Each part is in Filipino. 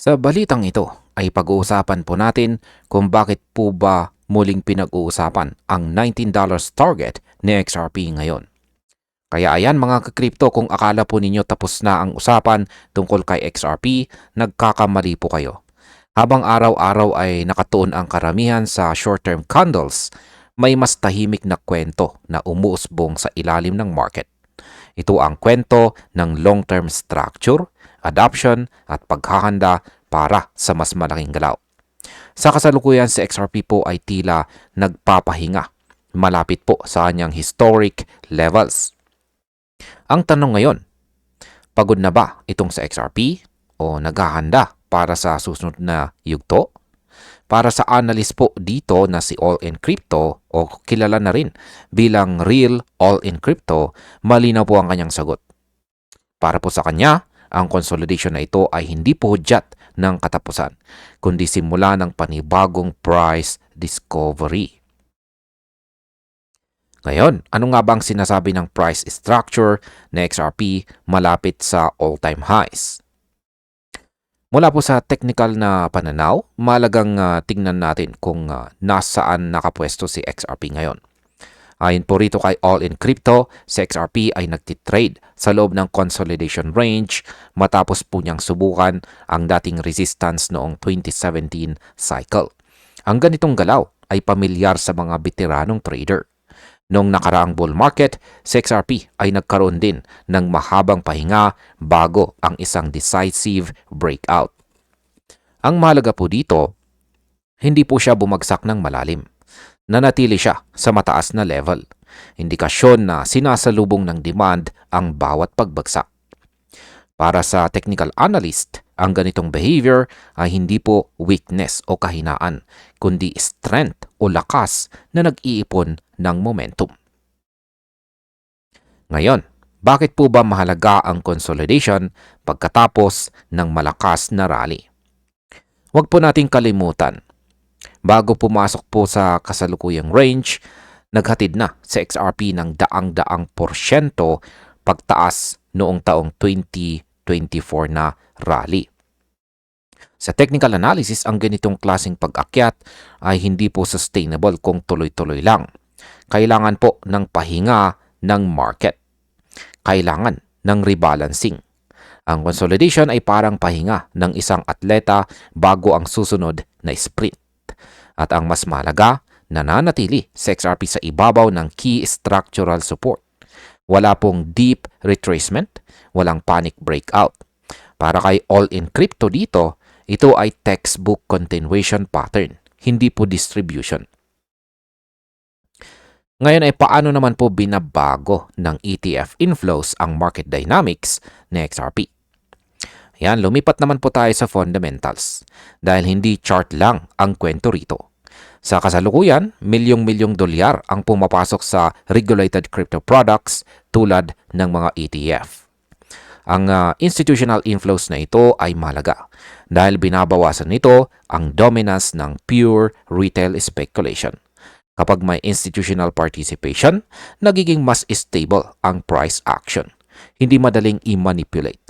Sa balitang ito ay pag-uusapan po natin kung bakit po ba muling pinag-uusapan ang $19 target ni XRP ngayon. Kaya ayan mga ka-crypto, kung akala po ninyo tapos na ang usapan tungkol kay XRP, nagkakamali po kayo. Habang araw-araw ay nakatuon ang karamihan sa short-term candles, may mas tahimik na kwento na umuusbong sa ilalim ng market. Ito ang kwento ng long-term structure, adoption at paghahanda para sa mas malaking galaw. Sa kasalukuyan, si XRP po ay tila nagpapahinga, malapit po sa kanyang historic levels. Ang tanong ngayon, pagod na ba itong sa XRP o naghahanda para sa susunod na yugto? Para sa analyst po dito na si All in Crypto o kilala na rin bilang Real All in Crypto, malinaw po ang kanyang sagot. Para po sa kanya, ang consolidation na ito ay hindi po hudyat ng katapusan, kundi simula ng panibagong price discovery. Ngayon, ano nga ba ang sinasabi ng price structure na XRP malapit sa all-time highs? Mula po sa technical na pananaw, malagang tingnan natin kung nasaan nakapwesto si XRP ngayon. Ayon po rito kay All in Crypto, si XRP ay nagtitrade sa loob ng consolidation range matapos po niyang subukan ang dating resistance noong 2017 cycle. Ang ganitong galaw ay pamilyar sa mga veteranong trader. Noong nakaraang bull market, si XRP ay nagkaroon din ng mahabang pahinga bago ang isang decisive breakout. Ang mahalaga po dito, hindi po siya bumagsak ng malalim. Nanatili siya sa mataas na level. Indikasyon na sinasalubong ng demand ang bawat pagbagsak. Para sa technical analyst, ang ganitong behavior ay hindi po weakness o kahinaan, kundi strength o lakas na nag-iipon ng momentum. Ngayon, bakit po ba mahalaga ang consolidation pagkatapos ng malakas na rally? Huwag po nating kalimutan, bago pumasok po sa kasalukuyang range, naghatid na sa XRP ng daang-daang porsyento pagtaas noong taong 2024 na rally. Sa technical analysis, ang ganitong klaseng pag-akyat ay hindi po sustainable kung tuloy-tuloy lang. Kailangan po ng pahinga ng market. Kailangan ng rebalancing. Ang consolidation ay parang pahinga ng isang atleta bago ang susunod na sprint. At ang mas mahalaga, nananatili si XRP sa ibabaw ng key structural support. Wala pong deep retracement, walang panic breakout. Para kay All in Crypto dito, ito ay textbook continuation pattern, hindi po distribution. Ngayon ay paano naman po binabago ng ETF inflows ang market dynamics ni XRP? Ayan, lumipat naman po tayo sa fundamentals dahil hindi chart lang ang kwento rito. Sa kasalukuyan, milyong-milyong dolyar ang pumapasok sa regulated crypto products tulad ng mga ETF. Ang institutional inflows na ito ay mahalaga dahil binabawasan nito ang dominance ng pure retail speculation. Kapag may institutional participation, nagiging mas stable ang price action. Hindi madaling i-manipulate.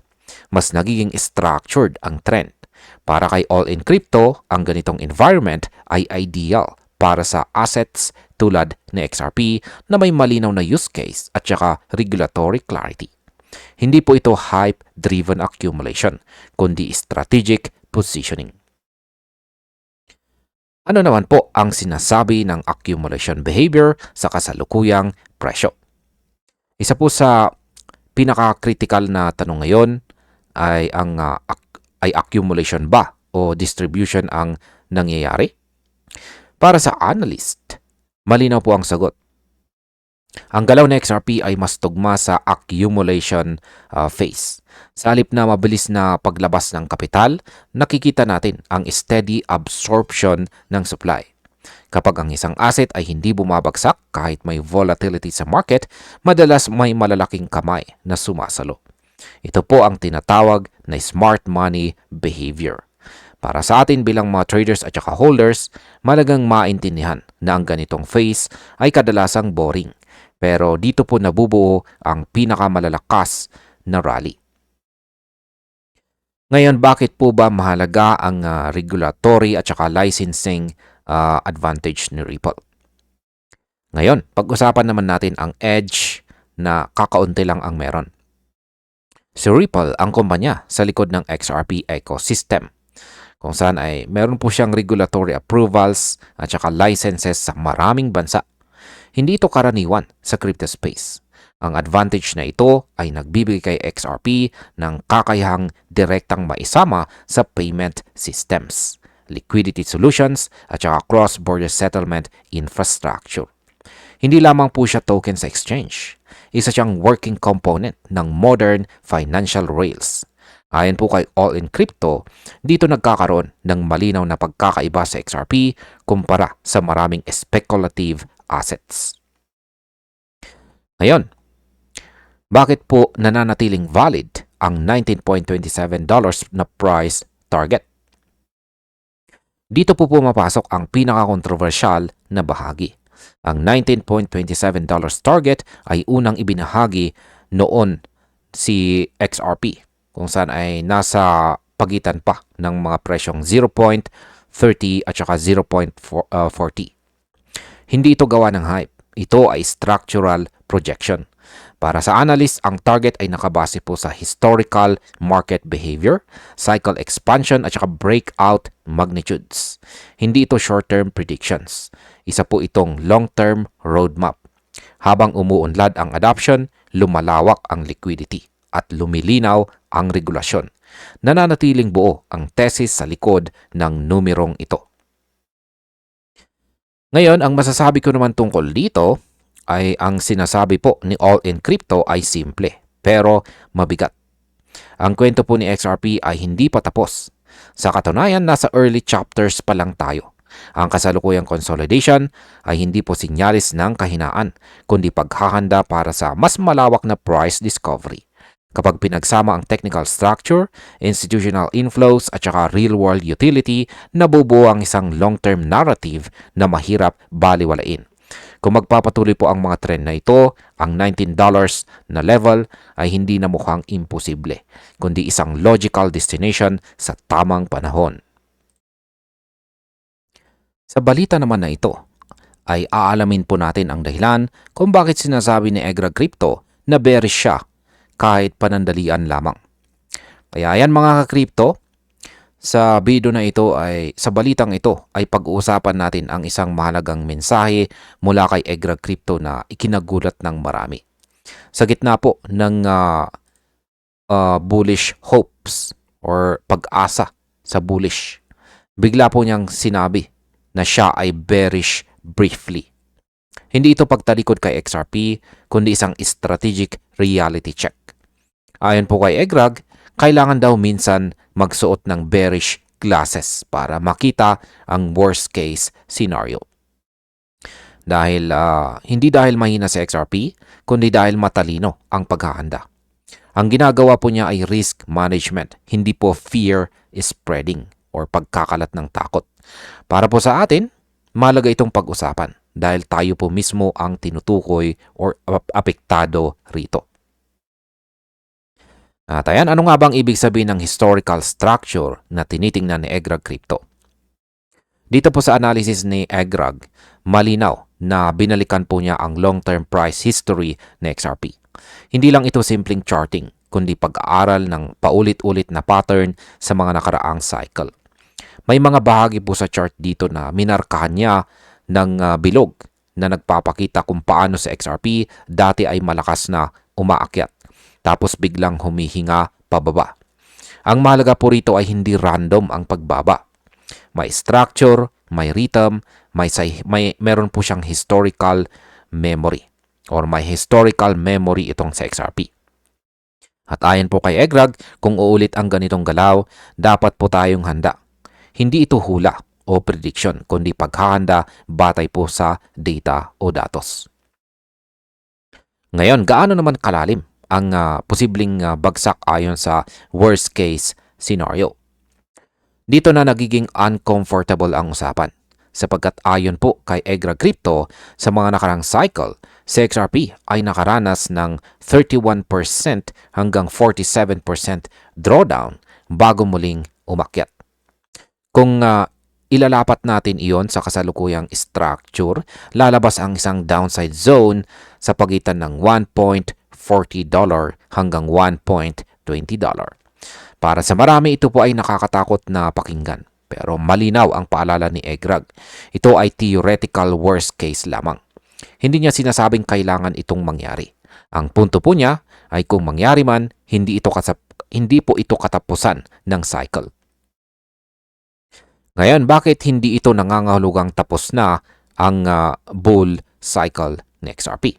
Mas nagiging structured ang trend. Para kay All in Crypto, ang ganitong environment ay ideal para sa assets tulad ni XRP na may malinaw na use case at saka regulatory clarity. Hindi po ito hype-driven accumulation, kundi strategic positioning. Ano naman po ang sinasabi ng accumulation behavior sa kasalukuyang presyo? Isa po sa pinaka-critical na tanong ngayon ay ay accumulation ba o distribution ang nangyayari? Para sa analyst, malinaw po ang sagot. Ang galaw ng XRP ay mas tugma sa accumulation phase. Sa halip na mabilis na paglabas ng kapital, nakikita natin ang steady absorption ng supply. Kapag ang isang asset ay hindi bumabagsak kahit may volatility sa market, madalas may malalaking kamay na sumasalo. Ito po ang tinatawag na smart money behavior. Para sa atin bilang mga traders at saka holders, malagang maintindihan na ang ganitong phase ay kadalasang boring. Pero dito po nabubuo ang pinakamalalakas na rally. Ngayon, bakit po ba mahalaga ang regulatory at saka licensing advantage ni Ripple? Ngayon, pag-usapan naman natin ang edge na kakaunti lang ang meron. Si Ripple ang kumpanya sa likod ng XRP ecosystem, kung saan ay meron po siyang regulatory approvals at saka licenses sa maraming bansa. Hindi ito karaniwan sa crypto space. Ang advantage na ito ay nagbibigay kay XRP ng kakayahang direktang maisama sa payment systems, liquidity solutions at saka cross-border settlement infrastructure. Hindi lamang po siya token sa exchange. Isa siyang working component ng modern financial rails. Ayon po kay All in Crypto, dito nagkakaroon ng malinaw na pagkakaiba sa XRP kumpara sa maraming speculative assets. Ngayon, bakit po nananatiling valid ang $19.27 na price target? Dito po pumapasok ang pinaka-controversial na bahagi. Ang $19.27 target ay unang ibinahagi noon si XRP, kung saan ay nasa pagitan pa ng mga presyong 0.30 at saka 0.40. Hindi ito gawa ng hype. Ito ay structural projection. Para sa analyst, ang target ay nakabase po sa historical market behavior, cycle expansion at saka breakout magnitudes. Hindi ito short-term predictions. Isa po itong long-term roadmap. Habang umuunlad ang adoption, lumalawak ang liquidity at lumilinaw ang regulasyon. Nananatiling buo ang thesis sa likod ng numerong ito. Ngayon, ang masasabi ko naman tungkol dito ay ang sinasabi po ni All in Crypto ay simple pero mabigat. Ang kwento po ni XRP ay hindi pa tapos. Sa katunayan, nasa early chapters pa lang tayo. Ang kasalukuyang consolidation ay hindi po sinyalis ng kahinaan, kundi paghahanda para sa mas malawak na price discovery. Kapag pinagsama ang technical structure, institutional inflows at saka real-world utility, nabubuo ang isang long-term narrative na mahirap baliwalain. Kung magpapatuloy po ang mga trend na ito, ang $19 na level ay hindi na mukhang imposible, kundi isang logical destination sa tamang panahon. Sa balita naman na ito, ay aalamin po natin ang dahilan kung bakit sinasabi ni Egra Crypto na bearish siya kahit panandalian lamang. Kaya yan mga ka-crypto, sa video na ito ay, sa balitang ito ay pag-uusapan natin ang isang mahalagang mensahe mula kay Egra Crypto na ikinagulat ng marami. Sa gitna po ng bullish hopes or pag-asa sa bullish, bigla po niyang sinabi na siya ay bearish briefly. Hindi ito pagtalikod kay XRP, kundi isang strategic reality check. Ayon po kay Egrag, kailangan daw minsan magsuot ng bearish glasses para makita ang worst case scenario. Hindi dahil mahina si XRP, kundi dahil matalino ang paghahanda. Ang ginagawa po niya ay risk management, hindi po fear spreading or pagkakalat ng takot. Para po sa atin, mahalaga itong pag-usapan dahil tayo po mismo ang tinutukoy or apektado rito. At ayan, ano nga bang ibig sabihin ng historical structure na tinitingnan ni Egrag Crypto? Dito po sa analysis ni Egrag, malinaw na binalikan po niya ang long-term price history ni XRP. Hindi lang ito simpleng charting, kundi pag-aaral ng paulit-ulit na pattern sa mga nakaraang cycle. May mga bahagi po sa chart dito na minarkahan niya ng bilog na nagpapakita kung paano sa XRP dati ay malakas na umaakyat, tapos biglang humihinga pababa. Ang mahalaga po rito ay hindi random ang pagbaba. May structure, may rhythm, meron po siyang historical memory or may historical memory itong sa XRP. At ayon po kay Egrag, kung uulit ang ganitong galaw, dapat po tayong handa. Hindi ito hula o prediction, kundi paghahanda batay po sa data o datos. Ngayon, gaano naman kalalim ang posibleng bagsak ayon sa worst case scenario? Dito na nagiging uncomfortable ang usapan sapagkat ayon po kay Egra Crypto, sa mga nakarang cycle, si XRP ay nakaranas ng 31% hanggang 47% drawdown bago muling umakyat. Kung ilalapat natin iyon sa kasalukuyang structure, lalabas ang isang downside zone sa pagitan ng $1.40 hanggang $1.20. Para sa marami, ito po ay nakakatakot na pakinggan. Pero malinaw ang paalala ni Egrag. Ito ay theoretical worst case lamang. Hindi niya sinasabing kailangan itong mangyari. Ang punto po niya ay kung mangyari man, hindi po ito katapusan ng cycle. Ngayon, bakit hindi ito nangangahulugang tapos na ang bull cycle ni XRP?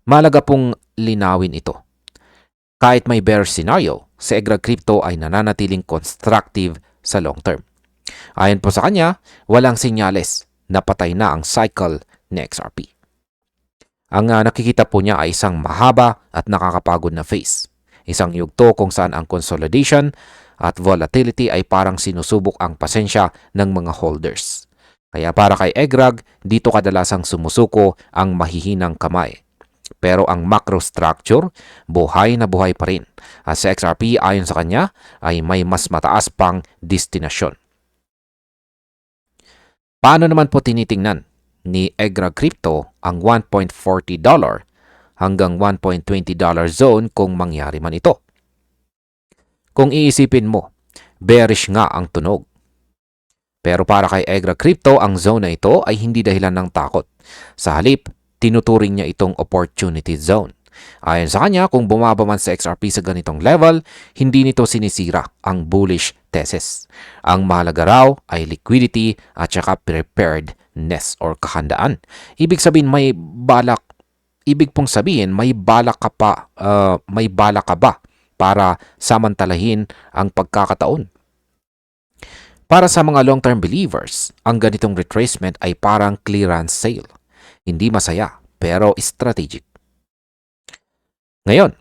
Malaga pong linawin ito. Kahit may bearish scenario, si Egrag Crypto ay nananatiling constructive sa long term. Ayon po sa kanya, walang senyales na patay na ang cycle ni XRP. Ang nakikita po niya ay isang mahaba at nakakapagod na phase. Isang yugto kung saan ang consolidation at volatility ay parang sinusubok ang pasensya ng mga holders. Kaya para kay Egrag, dito kadalasang sumusuko ang mahihinang kamay. Pero ang macro structure, buhay na buhay pa rin. At sa XRP, ayon sa kanya, ay may mas mataas pang destinasyon. Paano naman po tinitingnan ni Egrag Crypto ang $1.40 hanggang $1.20 zone kung mangyari man ito? Kung iisipin mo, bearish nga ang tunog. Pero para kay Egrag Crypto, ang zone na ito ay hindi dahilan ng takot. Sa halip, tinuturing niya itong opportunity zone. Ayon sa kanya, kung bumaba man sa XRP sa ganitong level, hindi nito sinisira ang bullish thesis. Ang mahalaga raw ay liquidity at saka preparedness or kahandaan. Ibig pong sabihin may balak ka ba para samantalahin ang pagkakataon. Para sa mga long-term believers, ang ganitong retracement ay parang clearance sale. Hindi masaya, pero strategic. Ngayon,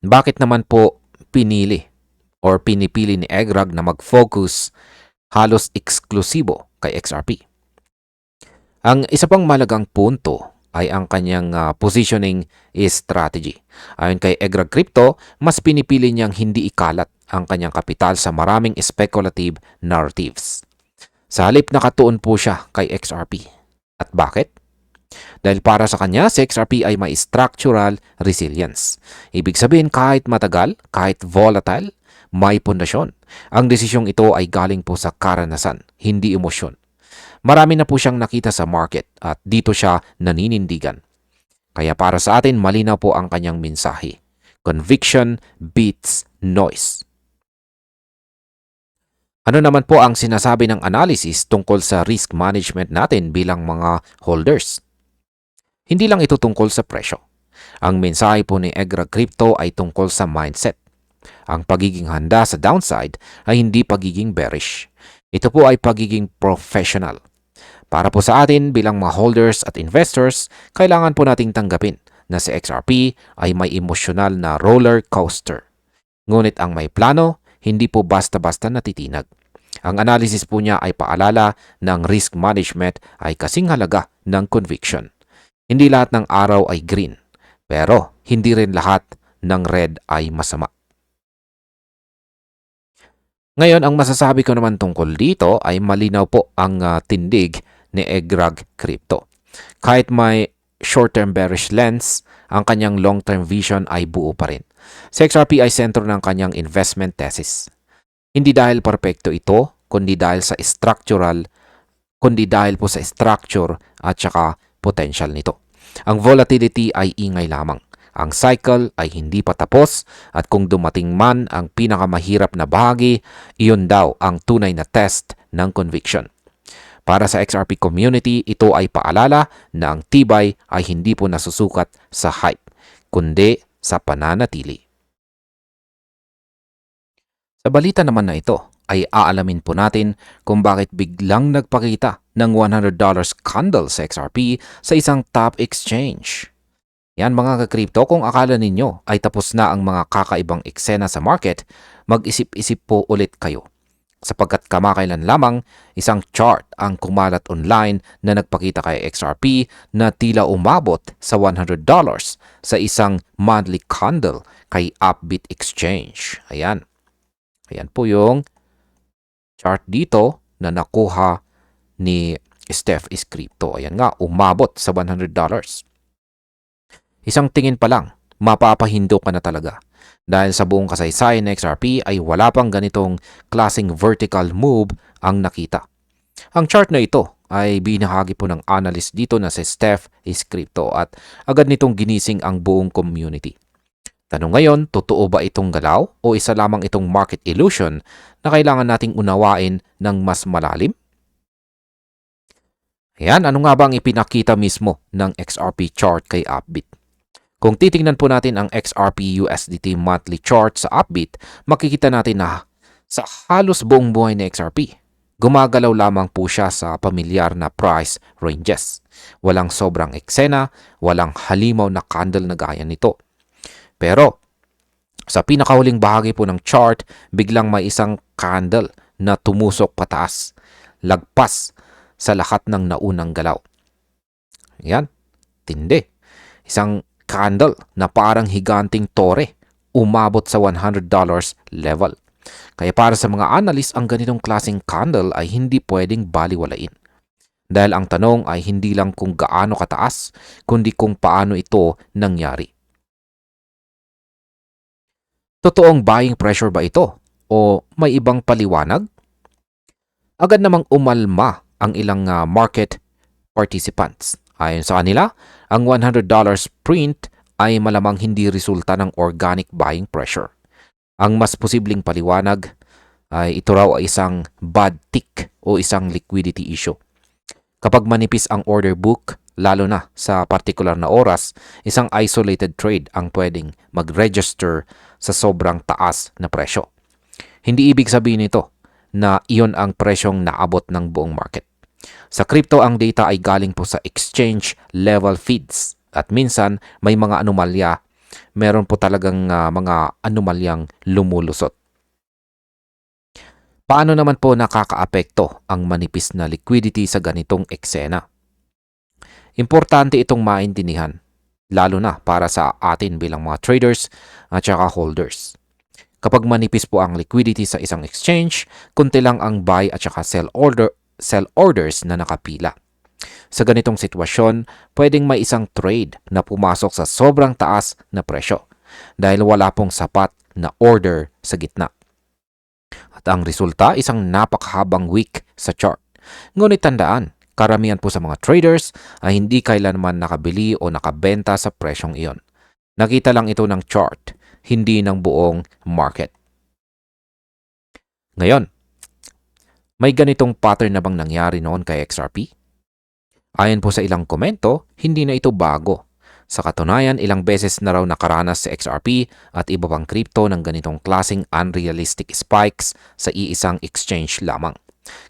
bakit naman po pinipili ni Egrag na mag-focus halos eksklusibo kay XRP? Ang isa pang malagang punto ay ang kanyang positioning strategy. Ayon kay Egrag Crypto, mas pinipili niyang hindi ikalat ang kanyang kapital sa maraming speculative narratives. Sa halip nakatuon po siya kay XRP. At bakit? Dahil para sa kanya, si XRP ay may structural resilience. Ibig sabihin kahit matagal, kahit volatile, may pundasyon. Ang desisyong ito ay galing po sa karanasan, hindi emosyon. Marami na po siyang nakita sa market at dito siya naninindigan. Kaya para sa atin, malinaw po ang kanyang mensahe. Conviction beats noise. Ano naman po ang sinasabi ng analysis tungkol sa risk management natin bilang mga holders? Hindi lang ito tungkol sa presyo. Ang mensahe po ni Egrag Crypto ay tungkol sa mindset. Ang pagiging handa sa downside ay hindi pagiging bearish. Ito po ay pagiging professional. Para po sa atin bilang mga holders at investors, kailangan po nating tanggapin na si XRP ay may emosyonal na roller coaster. Ngunit ang may plano, hindi po basta-basta natitinag. Ang analysis po niya ay paalala na ang risk management ay kasing halaga ng conviction. Hindi lahat ng araw ay green, pero hindi rin lahat ng red ay masama. Ngayon, ang masasabi ko naman tungkol dito ay malinaw po ang tindig ni Egrag Crypto. Kahit may short-term bearish lens, ang kanyang long-term vision ay buo pa rin. Si XRP ay sentro ng kanyang investment thesis. Hindi dahil perpekto ito, kundi dahil po sa structure at saka potential nito. Ang volatility ay ingay lamang. Ang cycle ay hindi pa tapos at kung dumating man ang pinakamahirap na bahagi, iyon daw ang tunay na test ng conviction. Para sa XRP community, ito ay paalala na ang tibay ay hindi po nasusukat sa hype, kundi sa pananatili. Sa balita naman na ito, ay aalamin po natin kung bakit biglang nagpakita ng $100 candle sa XRP sa isang top exchange. Yan mga ka-crypto, kung akala ninyo ay tapos na ang mga kakaibang eksena sa market, mag-isip-isip po ulit kayo. Sapagkat kamakailan lamang, isang chart ang kumalat online na nagpakita kay XRP na tila umabot sa $100 sa isang monthly candle kay Upbit Exchange. Ayan. Ayan po yung chart dito na nakuha ni Steph is Crypto. Ayan nga, umabot sa $100. Isang tingin pa lang, mapapahindo ka na talaga. Dahil sa buong kasaysayan ng XRP ay wala pang ganitong klaseng vertical move ang nakita. Ang chart na ito ay binahagi po ng analyst dito na si Steph is Crypto at agad nitong ginising ang buong community. Tanong ngayon, totoo ba itong galaw o isa lamang itong market illusion na kailangan nating unawain ng mas malalim? Ayan, ano nga ba ang ipinakita mismo ng XRP chart kay Upbit? Kung titingnan po natin ang XRP USDT monthly chart sa Upbit, makikita natin na sa halos buong buhay ng XRP, gumagalaw lamang po siya sa pamilyar na price ranges. Walang sobrang eksena, walang halimaw na candle na gaya nito. Pero sa pinakahuling bahagi po ng chart, biglang may isang candle na tumusok pataas, lagpas sa lahat ng naunang galaw. Yan, tindi. Isang candle na parang higanting tore, umabot sa $100 level. Kaya para sa mga analyst, ang ganitong klaseng candle ay hindi pwedeng baliwalain. Dahil ang tanong ay hindi lang kung gaano kataas, kundi kung paano ito nangyari. Totoong buying pressure ba ito? O may ibang paliwanag? Agad namang umalma ang ilang market participants. Ayon sa kanila, ang $100 print ay malamang hindi resulta ng organic buying pressure. Ang mas posibleng paliwanag ay ito raw ay isang bad tick o isang liquidity issue. Kapag manipis ang order book, lalo na sa particular na oras, isang isolated trade ang pwedeng mag-register sa sobrang taas na presyo. Hindi ibig sabihin nito na iyon ang presyong naabot ng buong market. Sa crypto, ang data ay galing po sa exchange level feeds at minsan may mga anomalya. Meron po talagang mga anomalyang lumulusot. Paano naman po nakakaapekto ang manipis na liquidity sa ganitong eksena? Importante itong maintindihan, lalo na para sa atin bilang mga traders at saka holders. Kapag manipis po ang liquidity sa isang exchange, kunti lang ang buy at saka sell orders na nakapila. Sa ganitong sitwasyon, pwedeng may isang trade na pumasok sa sobrang taas na presyo dahil wala pong sapat na order sa gitna. At ang resulta, isang napakahabang week sa chart. Ngunit tandaan, karamihan po sa mga traders ay hindi kailanman nakabili o nakabenta sa presyong iyon. Nakita lang ito ng chart, hindi ng buong market. Ngayon, may ganitong pattern na bang nangyari noon kay XRP? Ayon po sa ilang komento, hindi na ito bago. Sa katunayan, ilang beses na raw nakaranas sa XRP at iba pang crypto ng ganitong klaseng unrealistic spikes sa iisang exchange lamang.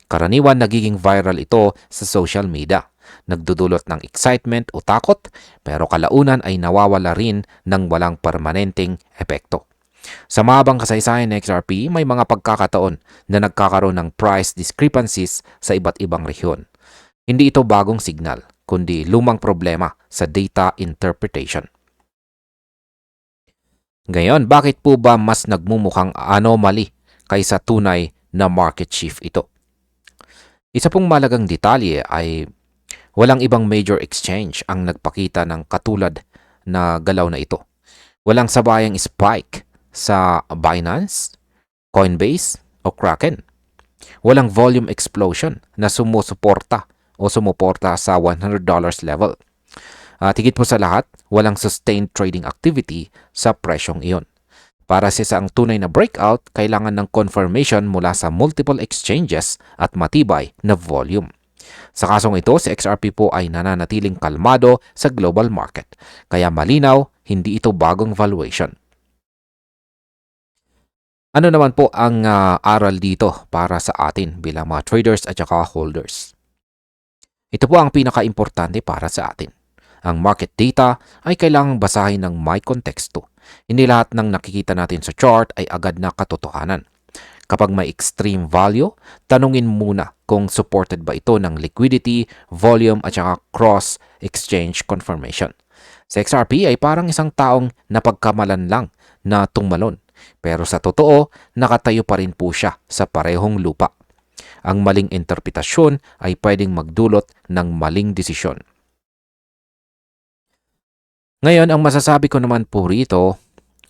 Karaniwan nagiging viral ito sa social media. Nagdudulot ng excitement o takot, pero kalaunan ay nawawala rin ng walang permanenteng epekto. Sa mahabang kasaysayan ng XRP, may mga pagkakataon na nagkakaroon ng price discrepancies sa iba't ibang rehiyon. Hindi ito bagong signal, kundi lumang problema sa data interpretation. Ngayon, bakit po ba mas nagmumukhang anomaly kaysa tunay na market shift ito? Isa pong malagang detalye ay walang ibang major exchange ang nagpakita ng katulad na galaw na ito. Walang sabayang spike sa Binance, Coinbase o Kraken. Walang volume explosion na sumuporta sa $100 level. At higit po sa lahat, walang sustained trading activity sa presyong iyon. Para sa isang tunay na breakout, kailangan ng confirmation mula sa multiple exchanges at matibay na volume. Sa kasong ito, si XRP po ay nananatiling kalmado sa global market. Kaya malinaw, hindi ito bagong valuation. Ano naman po ang aral dito para sa atin bilang mga traders at saka holders? Ito po ang pinaka-importante para sa atin. Ang market data ay kailangang basahin ng may konteksto. Hindi lahat ng nakikita natin sa chart ay agad na katotohanan. Kapag may extreme value, tanungin muna kung supported ba ito ng liquidity, volume at saka cross-exchange confirmation. Sa XRP ay parang isang taong napagkamalan lang na tumalon. Pero sa totoo, nakatayo pa rin po siya sa parehong lupa. Ang maling interpretasyon ay pwedeng magdulot ng maling desisyon. Ngayon, ang masasabi ko naman po rito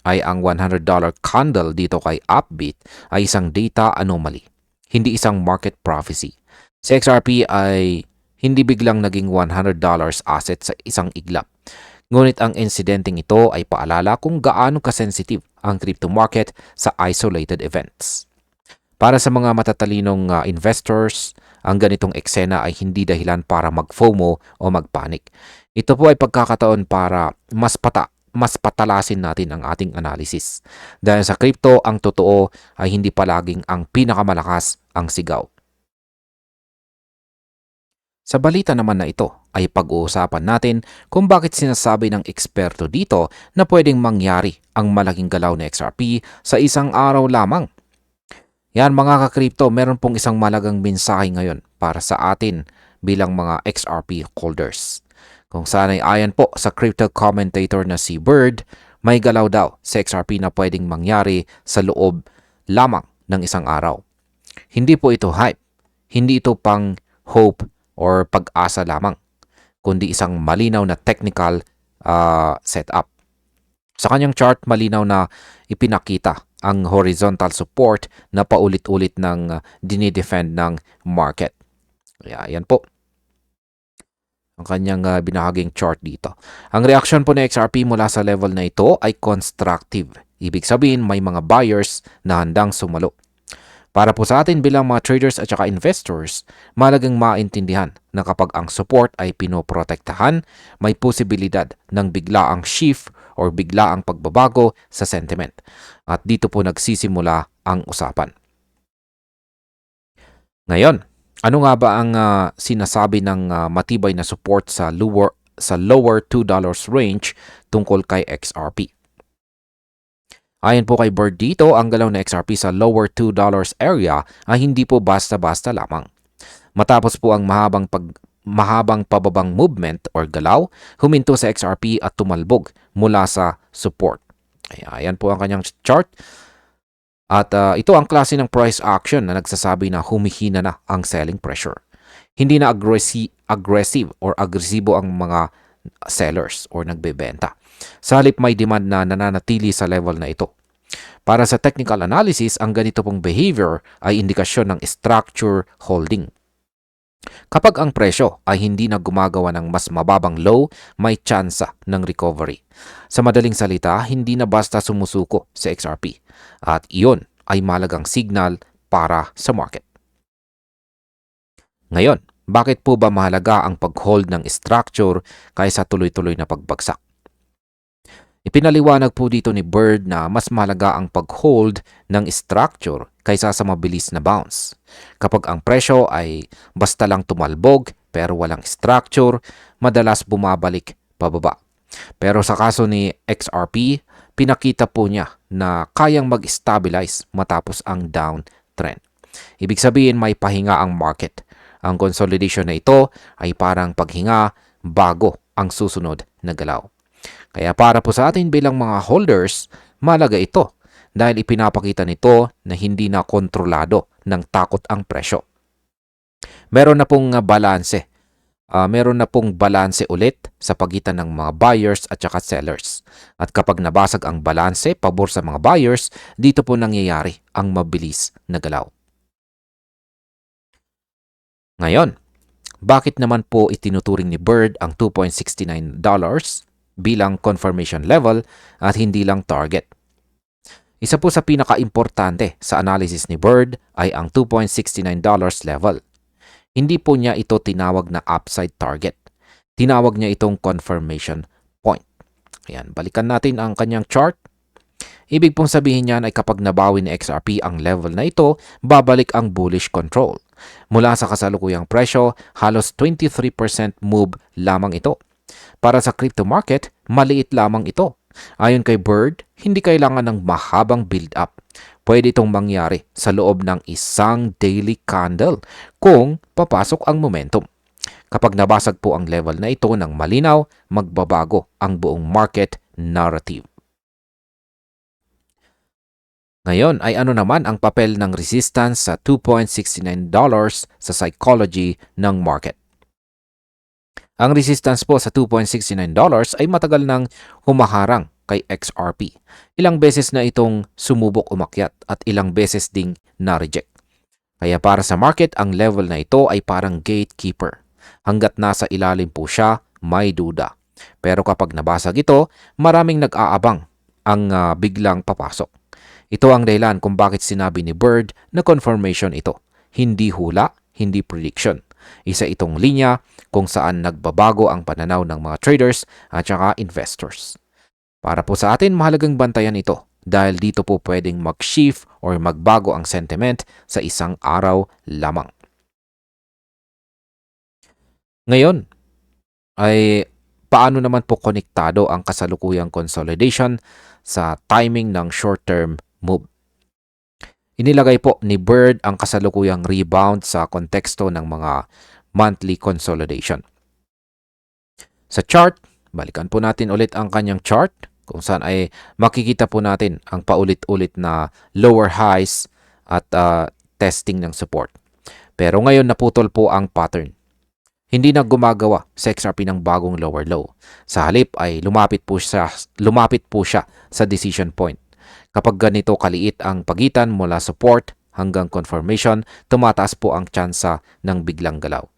ay ang $100 candle dito kay Upbeat ay isang data anomaly, hindi isang market prophecy. Si XRP ay hindi biglang naging $100 asset sa isang iglap. Ngunit ang insidenteng ito ay paalala kung gaano kasensitive ang crypto market sa isolated events. Para sa mga matatalinong investors, ang ganitong eksena ay hindi dahilan para mag-FOMO o mag-panic. Ito po ay pagkakataon para mas patalasin natin ang ating analysis. Dahil sa crypto, ang totoo ay hindi palaging ang pinakamalakas ang sigaw. Sa balita naman na ito ay pag-uusapan natin kung bakit sinasabi ng eksperto dito na pwedeng mangyari ang malaking galaw na XRP sa isang araw lamang. Yan mga ka-crypto, meron pong isang malagang mensahe ngayon para sa atin bilang mga XRP holders. Kung saan ay ayon po sa crypto commentator na si Bird, may galaw daw sa XRP na pwedeng mangyari sa loob lamang ng isang araw. Hindi po ito hype, hindi ito pang hope or pag-asa lamang, kundi isang malinaw na technical setup. Sa kanyang chart, malinaw na ipinakita ang horizontal support na paulit-ulit ng dinidefend ng market. Yan po ang kanyang binahaging chart dito. Ang reaksyon po ng XRP mula sa level na ito ay constructive. Ibig sabihin, may mga buyers na handang sumalo. Para po sa atin bilang mga traders at saka investors, mahalagang maintindihan na kapag ang support ay pinoprotektahan, may posibilidad ng biglaang shift or biglaang pagbabago sa sentiment. At dito po nagsisimula ang usapan. Ngayon, ano nga ba ang sinasabi ng matibay na support sa lower $2 range tungkol kay XRP? Ayon po kay Bird dito, ang galaw na XRP sa lower $2 area ay hindi po basta-basta lamang. Matapos po ang mahabang pababang movement or galaw, huminto sa XRP at tumalbog mula sa support. Ayan po ang kanyang chart. At ito ang klase ng price action na nagsasabi na humihina na ang selling pressure. Hindi na aggressive or agresibo ang mga sellers or nagbebenta. Sa halip may demand na nananatili sa level na ito. Para sa technical analysis, ang ganito pong behavior ay indikasyon ng structure holding. Kapag ang presyo ay hindi na gumagawa ng mas mababang low, may tsansa ng recovery. Sa madaling salita, hindi na basta sumusuko sa XRP. At iyon ay malagang signal para sa market. Ngayon, bakit po ba mahalaga ang pag-hold ng structure kaysa tuloy-tuloy na pagbagsak? Ipinaliwanag po dito ni Bird na mas mahalaga ang pag-hold ng structure kaysa sa mabilis na bounce. Kapag ang presyo ay basta lang tumalbog pero walang structure, madalas bumabalik pababa. Pero sa kaso ni XRP, pinakita po niya na kayang mag-stabilize matapos ang downtrend. Ibig sabihin may pahinga ang market. Ang consolidation na ito ay parang paghinga bago ang susunod na galaw. Kaya para po sa atin bilang mga holders, malaga ito dahil ipinapakita nito na hindi na kontrolado ng takot ang presyo. Meron na pong balanse. Meron na pong balanse ulit sa pagitan ng mga buyers at saka sellers. At kapag nabasag ang balanse pabor sa mga buyers, dito po nangyayari ang mabilis na galaw. Ngayon, bakit naman po itinuturing ni Bird ang $2.69 bilang confirmation level at hindi lang target? Isa po sa pinaka-importante sa analysis ni Bird ay ang $2.69 level. Hindi po niya ito tinawag na upside target. Tinawag niya itong confirmation point. Ayan, balikan natin ang kanyang chart. Ibig pong sabihin niyan ay kapag nabawi ni XRP ang level na ito, babalik ang bullish control. Mula sa kasalukuyang presyo, halos 23% move lamang ito. Para sa crypto market, maliit lamang ito. Ayon kay Bird, hindi kailangan ng mahabang build-up. Pwede itong mangyari sa loob ng isang daily candle kung papasok ang momentum. Kapag nabasag po ang level na ito ng malinaw, magbabago ang buong market narrative. Ngayon ay ano naman ang papel ng resistance sa $2.69 sa psychology ng market? Ang resistance po sa $2.69 ay matagal nang humaharang kay XRP. Ilang beses na itong sumubok umakyat at ilang beses ding na-reject. Kaya para sa market, ang level na ito ay parang gatekeeper. Hanggat nasa ilalim po siya, may duda. Pero kapag nabasag ito, maraming nag-aabang ang biglang papasok. Ito ang dahilan kung bakit sinabi ni Bird na confirmation ito. Hindi hula, hindi prediction. Isa itong linya kung saan nagbabago ang pananaw ng mga traders at saka investors. Para po sa atin, mahalagang bantayan ito dahil dito po pwedeng mag-shift or magbago ang sentiment sa isang araw lamang. Ngayon ay paano naman po konektado ang kasalukuyang consolidation sa timing ng short-term move? Inilagay po ni Bird ang kasalukuyang rebound sa konteksto ng mga monthly consolidation. Sa chart, balikan po natin ulit ang kanyang chart kung saan ay makikita po natin ang paulit-ulit na lower highs at testing ng support. Pero ngayon naputol po ang pattern. Hindi na gumagawa sa XRP ng bagong lower low. Sa halip ay lumapit po siya sa decision point. Kapag ganito kaliit ang pagitan mula support hanggang confirmation, tumataas po ang tsansa ng biglang galaw.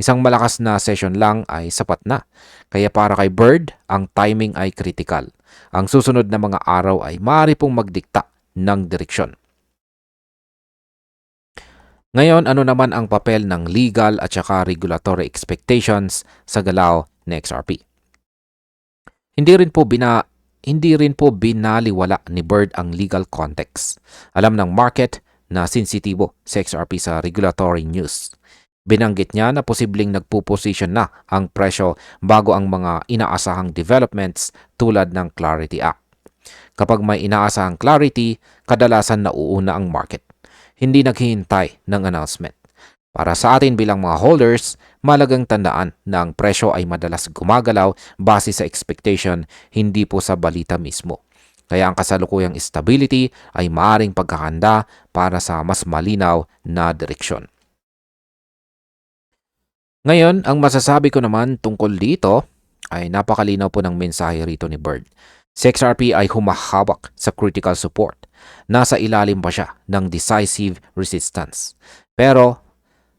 Isang malakas na session lang ay sapat na. Kaya para kay Bird, ang timing ay critical. Ang susunod na mga araw ay maaari pong magdikta ng direksyon. Ngayon, ano naman ang papel ng legal at saka regulatory expectations sa galaw ng XRP? Hindi rin po binaliwala ni Bird ang legal context. Alam ng market na sensitibo sa XRP sa regulatory news. Binanggit niya na posibleng nagpo-position na ang presyo bago ang mga inaasahang developments tulad ng Clarity Act. Kapag may inaasahang clarity, kadalasan nauuna ang market. Hindi naghihintay ng announcement. Para sa atin bilang mga holders, malagang tandaan na ang presyo ay madalas gumagalaw base sa expectation, hindi po sa balita mismo. Kaya ang kasalukuyang stability ay maaring pagkakanda para sa mas malinaw na direksyon. Ngayon, ang masasabi ko naman tungkol dito ay napakalinaw po ng mensahe rito ni Bird. Si XRP ay humahawak sa critical support. Nasa ilalim pa siya ng decisive resistance. Pero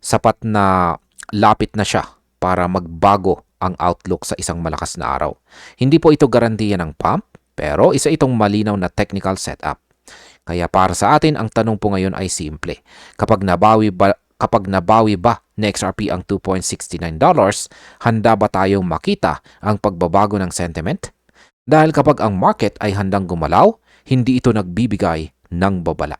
sapat na lapit na siya para magbago ang outlook sa isang malakas na araw. Hindi po ito garantiya ng pump, pero isa itong malinaw na technical setup. Kaya para sa atin, ang tanong po ngayon ay simple. Kapag nabawi ba ni XRP ang $2.69, handa ba tayong makita ang pagbabago ng sentiment? Dahil kapag ang market ay handang gumalaw, hindi ito nagbibigay ng babala.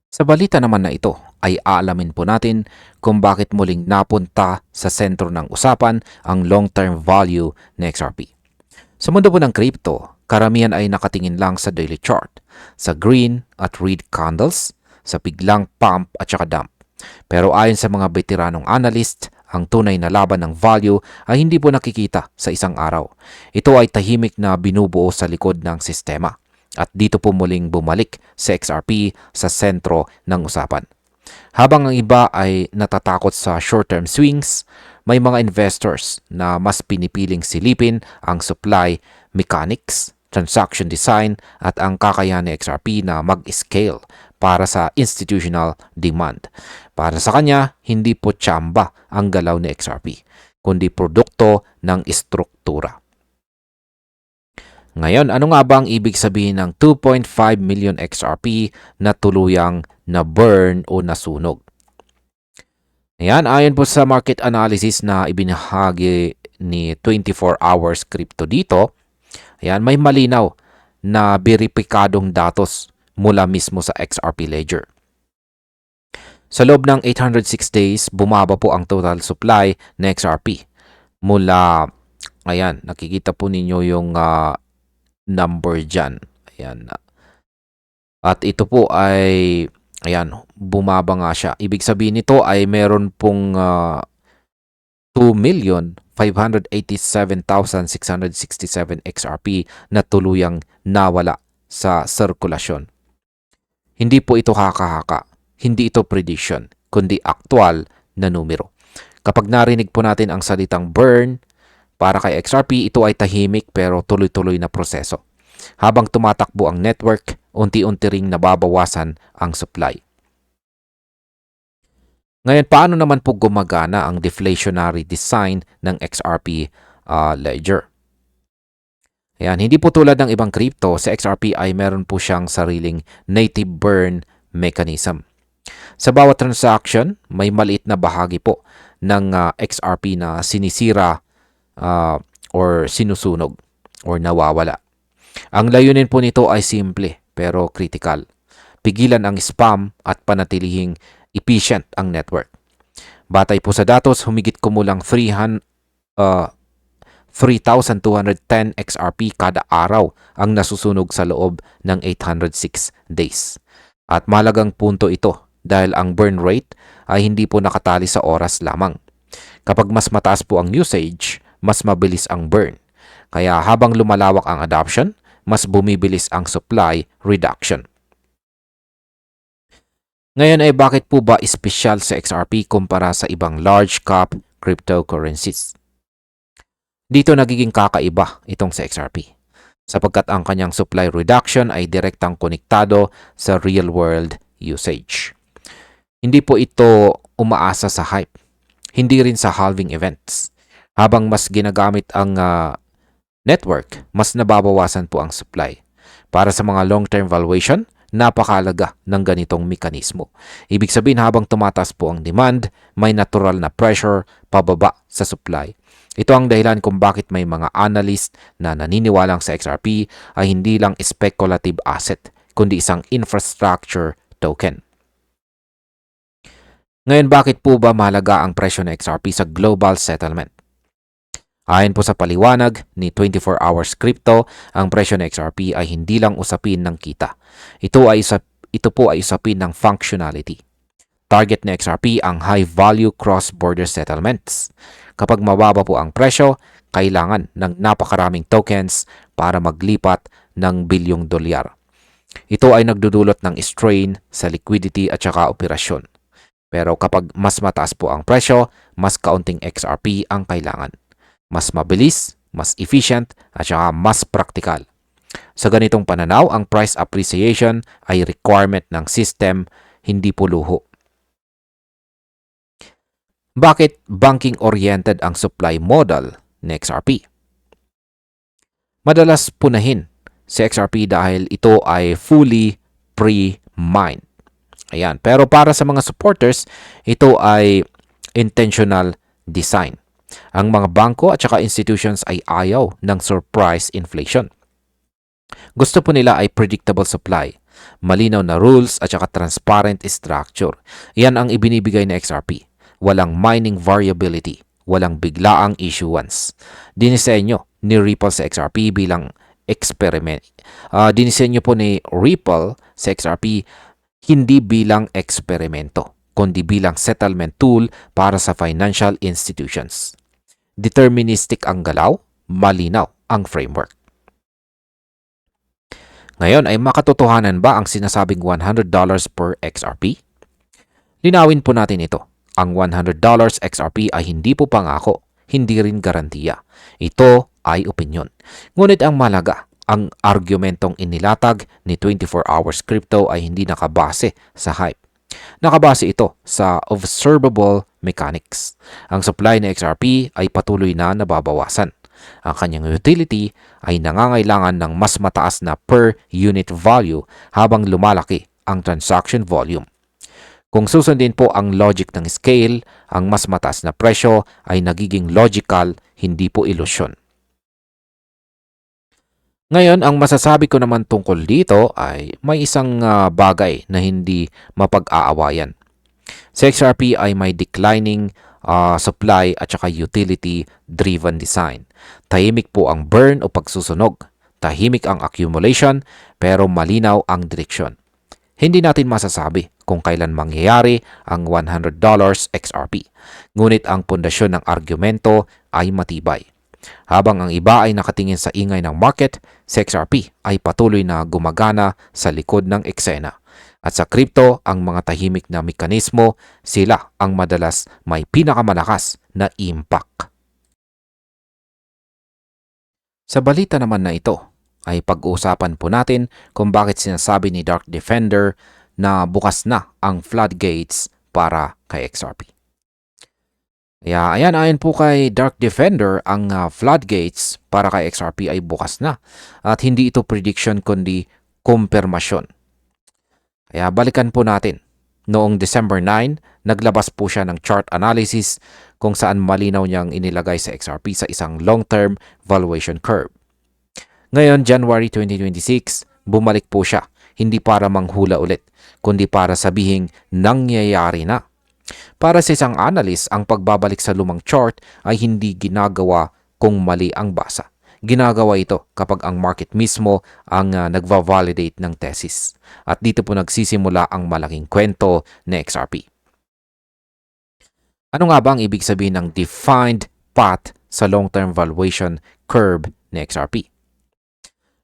Sa balita naman na ito ay aalamin po natin kung bakit muling napunta sa sentro ng usapan ang long-term value ng XRP. Sa mundo po ng crypto, karamihan ay nakatingin lang sa daily chart, sa green at red candles, sa biglang pump at saka dump. Pero ayon sa mga veteranong analyst, ang tunay na laban ng value ay hindi po nakikita sa isang araw. Ito ay tahimik na binubuo sa likod ng sistema. At dito po muling bumalik sa XRP sa sentro ng usapan. Habang ang iba ay natatakot sa short-term swings, may mga investors na mas pinipiling silipin ang supply mechanics, transaction design at ang kakayahan ng XRP na mag-scale para sa institutional demand. Para sa kanya, hindi po tsamba ang galaw ni XRP, kundi produkto ng istruktura. Ngayon, ano nga ba ang ibig sabihin ng 2.5 million XRP na tuluyang na-burn o nasunog? Ayan, ayon po sa market analysis na ibinahagi ni 24 Hours Crypto dito, ayan, may malinaw na beripikadong datos mula mismo sa XRP Ledger. Sa loob ng 806 days, bumaba po ang total supply ng XRP. Mula, ayan, nakikita po ninyo yung number dyan. Ayan. At ito po ay, ayan, bumaba nga siya. Ibig sabihin nito ay meron pong 2,587,667 XRP na tuluyang nawala sa sirkulasyon. Hindi po ito haka-haka, hindi ito prediction, kundi aktual na numero. Kapag narinig po natin ang salitang burn, para kay XRP, ito ay tahimik pero tuloy-tuloy na proseso. Habang tumatakbo ang network, unti-unti ring nababawasan ang supply. Ngayon, paano naman po gumagana ang deflationary design ng XRP ledger? Ayan, hindi po tulad ng ibang crypto, sa XRP ay meron po siyang sariling native burn mechanism. Sa bawat transaction, may maliit na bahagi po ng XRP na sinisira or sinusunog or nawawala. Ang layunin po nito ay simple pero critical. Pigilan ang spam at panatilihing efficient ang network. Batay po sa datos, humigit kumulang 3,210 XRP kada araw ang nasusunog sa loob ng 806 days. At mahalagang punto ito dahil ang burn rate ay hindi po nakatali sa oras lamang. Kapag mas mataas po ang usage, mas mabilis ang burn. Kaya habang lumalawak ang adoption, mas bumibilis ang supply reduction. Ngayon ay bakit po ba espesyal sa XRP kumpara sa ibang large cap cryptocurrencies? Dito nagiging kakaiba itong sa XRP sapagkat ang kanyang supply reduction ay direktang konektado sa real world usage. Hindi po ito umaasa sa hype, hindi rin sa halving events. Habang mas ginagamit ang network, mas nababawasan po ang supply. Para sa mga long-term valuation, napakalaga ng ganitong mekanismo. Ibig sabihin habang tumataas po ang demand, may natural na pressure pababa sa supply. Ito ang dahilan kung bakit may mga analyst na naniniwalang sa XRP ay hindi lang speculative asset, kundi isang infrastructure token. Ngayon, bakit po ba mahalaga ang presyo ng XRP sa global settlement? Ayon po sa paliwanag ni 24 Hours Crypto, ang presyo ng XRP ay hindi lang usapin ng kita. Ito po ay usapin ng functionality. Target ng XRP ang high-value cross-border settlements. Kapag mababa po ang presyo, kailangan ng napakaraming tokens para maglipat ng bilyong dolyar. Ito ay nagdudulot ng strain sa liquidity at saka operasyon. Pero kapag mas mataas po ang presyo, mas kaunting XRP ang kailangan. Mas mabilis, mas efficient, at saka mas praktikal. Sa ganitong pananaw, ang price appreciation ay requirement ng system, hindi po luho. Bakit banking-oriented ang supply model ng XRP? Madalas punahin si XRP dahil ito ay fully pre-mined. Ayan. Pero para sa mga supporters, ito ay intentional design. Ang mga bangko at saka institutions ay ayaw ng surprise inflation. Gusto po nila ay predictable supply, malinaw na rules at saka transparent structure. Yan ang ibinibigay ng XRP. Walang mining variability, walang biglaang issuance. Dinisenyo ni Ripple sa XRP bilang experiment. Dinisenyo po ni Ripple sa XRP hindi bilang eksperimento, kundi bilang settlement tool para sa financial institutions. Deterministic ang galaw, malinaw ang framework. Ngayon ay makatotohanan ba ang sinasabing $100 per XRP? Linawin po natin ito. Ang $100 XRP ay hindi po pangako, hindi rin garantiya. Ito ay opinyon. Ngunit ang malaga, ang argumentong inilatag ni 24 Hours Crypto ay hindi nakabase sa hype. Nakabase ito sa observable mechanics. Ang supply ng XRP ay patuloy na nababawasan. Ang kanyang utility ay nangangailangan ng mas mataas na per unit value habang lumalaki ang transaction volume. Kung susundin po ang logic ng scale, ang mas mataas na presyo ay nagiging logical, hindi po ilusyon. Ngayon, ang masasabi ko naman tungkol dito ay may isang bagay na hindi mapag-aawayan. Sa XRP ay may declining supply at saka utility-driven design. Tahimik po ang burn o pagsusunog. Tahimik ang accumulation pero malinaw ang direksyon. Hindi natin masasabi kung kailan mangyayari ang $100 XRP. Ngunit ang pundasyon ng argumento ay matibay. Habang ang iba ay nakatingin sa ingay ng market, si XRP ay patuloy na gumagana sa likod ng eksena. At sa crypto, ang mga tahimik na mekanismo, sila ang madalas may pinakamalakas na impact. Sa balita naman na ito, ay pag-uusapan po natin kung bakit sinasabi ni Dark Defender na bukas na ang floodgates para kay XRP. Kaya ayan, ayon po kay Dark Defender, ang floodgates para kay XRP ay bukas na at hindi ito prediction kundi kumpirmasyon. Kaya balikan po natin. Noong December 9, naglabas po siya ng chart analysis kung saan malinaw niyang inilagay sa XRP sa isang long-term valuation curve. Ngayon, January 2026, bumalik po siya, hindi para manghula ulit, kundi para sabihing nangyayari na. Para sa isang analyst, ang pagbabalik sa lumang chart ay hindi ginagawa kung mali ang basa. Ginagawa ito kapag ang market mismo ang nagva-validate ng thesis. At dito po nagsisimula ang malaking kwento ni XRP. Ano nga ba ang ibig sabihin ng defined path sa long-term valuation curve ni XRP?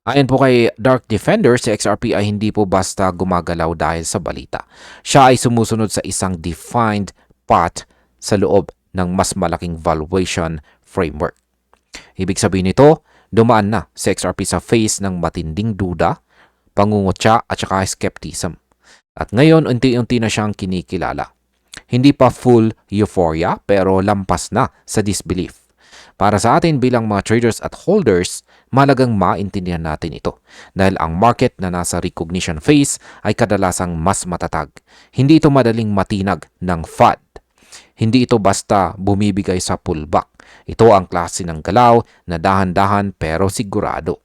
Ayon po kay Dark Defender, si XRP ay hindi po basta gumagalaw dahil sa balita. Siya ay sumusunod sa isang defined path sa loob ng mas malaking valuation framework. Ibig sabihin nito, dumaan na si XRP sa phase ng matinding duda, pangungutya at saka skepticism. At ngayon, unti-unti na siyang kinikilala. Hindi pa full euphoria pero lampas na sa disbelief. Para sa atin bilang mga traders at holders, malagang maintindihan natin ito dahil ang market na nasa recognition phase ay kadalasang mas matatag. Hindi ito madaling matinag ng FUD. Hindi ito basta bumibigay sa pullback. Ito ang klase ng galaw na dahan-dahan pero sigurado.